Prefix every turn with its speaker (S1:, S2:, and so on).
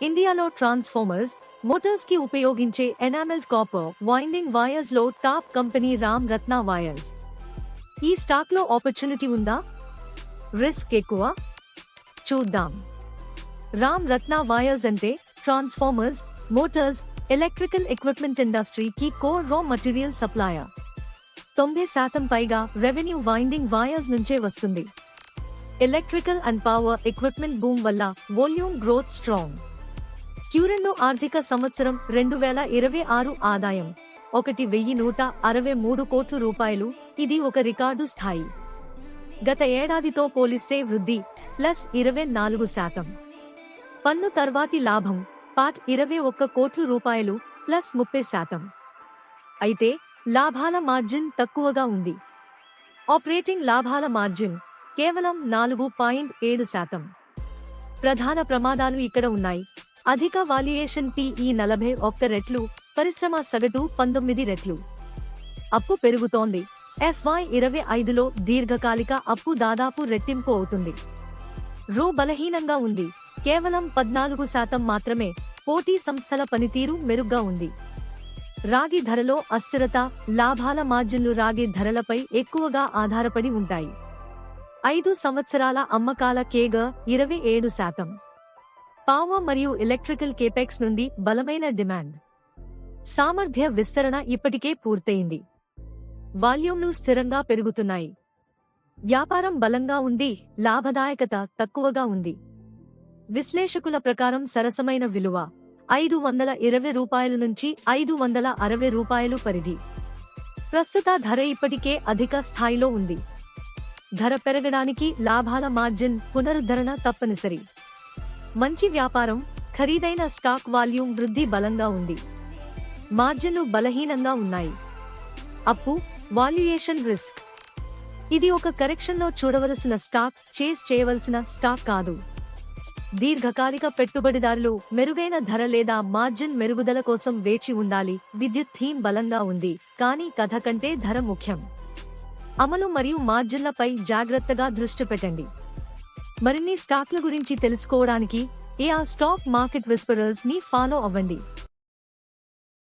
S1: ఇండియాలో transformers, Motors కి ఉపయోగించే ఎనామెల్డ్ కాపర్ వైండింగ్ వైర్స్ లో టాప్ కంపెనీ రామ్ రత్న వైర్స్. ఈ స్టాక్ లో ఆపర్చునిటీ ఉందా, రిస్క్ ఎక్కువ? చూద్దాం. రామ్ రత్న వైర్స్ అంటే transformers, Motors, electrical equipment industry కి కోర్ రా మటీరియల్ సప్లయర్. 90% పైగా రెవెన్యూ వైండింగ్ వైర్స్ నుంచే వస్తుంది. Electrical and power equipment boom వల్ల వోల్యూమ్ గ్రోత్ స్ట్రాంగ్. Q2 ఆర్థిక సంవత్సరం 2026 ఆదాయం 1,163 కోట్ల రూపాయలు. ఇది ఒక రికార్డు స్థాయి. గత ఏడాదితో పోలిస్తే వృద్ధి +24%. పన్ను తర్వాతి లాభం పాట్ 21 కోట్ల రూపాయలు +30%. అయితే లాభాల మార్జిన్ తక్కువగా ఉంది. ఆపరేటింగ్ లాభాల మార్జిన్ కేవలం 4.7%. ప్రధాన ప్రమాదాలు ఇక్కడ ఉన్నాయి. అధిక వాల్యుయేషన్ PE 41 రెట్లు, పరిశ్రమ సగటు 19 రెట్లు. అప్పు పెరుగుతోంది. FY25లో దీర్ఘకాలిక అప్పు దాదాపు రెట్టింపు అవుతుంది. రూ బలహీనంగా ఉంది, కేవలం 14% మాత్రమే. పోటీ సంస్థల పనితీరు మెరుగ్గా ఉంది. రాగి ధరలో అస్థిరత, లాభాల మార్జిన్లు రాగి ధరలపై ఎక్కువగా ఆధారపడి ఉంటాయి. 5 సంవత్సరాల అమ్మకాల కేగర్ 27%. పవర్ మరియు ఎలక్ట్రికల్ కేపెక్స్ నుండి బలమైన డిమాండ్. సామర్థ్య విస్తరణ ఇప్పటికే పూర్తయింది. వాల్యూమ్లు స్థిరంగా పెరుగుతున్నాయి. వ్యాపారం బలంగా ఉంది, లాభదాయకత తక్కువగా ఉంది. విశ్లేషకుల ప్రకారం సరసమైన విలువ ₹520 నుంచి ₹560 పరిధి. ప్రస్తుత ధర ఇప్పటికే అధిక స్థాయిలో ఉంది. ధర పెరగడానికి లాభాల మార్జిన్ పునరుద్ధరణ తప్పనిసరి. మంచి వ్యాపారం, ఖరీదైన స్టాక్ వాల్యూమ్ వృద్ధి బలంగా ఉంది. మార్జిన్లు బలహీనంగా ఉన్నాయి. అప్పు, వాల్యుయేషన్ రిస్క్. ఇది ఒక కరెక్షన్లో చూడవలసిన స్టాక్, చేజ్ చేయవలసిన స్టాక్ కాదు. దీర్ఘకాలిక పెట్టుబడిదారులు మెరుగైన ధర లేదా మార్జిన్ మెరుగుదల కోసం వేచి ఉండాలి. విద్యుత్ థీమ్ బలంగా ఉంది, కానీ కథ కంటే ధర ముఖ్యం. అమలు మరియు మార్జిన్లపై జాగ్రత్తగా దృష్టి పెట్టండి. మరిన్ని స్టాక్ల గురించి తెలుసుకోవడానికి AR స్టాక్ మార్కెట్ విస్పరర్స్ ని ఫాలో అవ్వండి.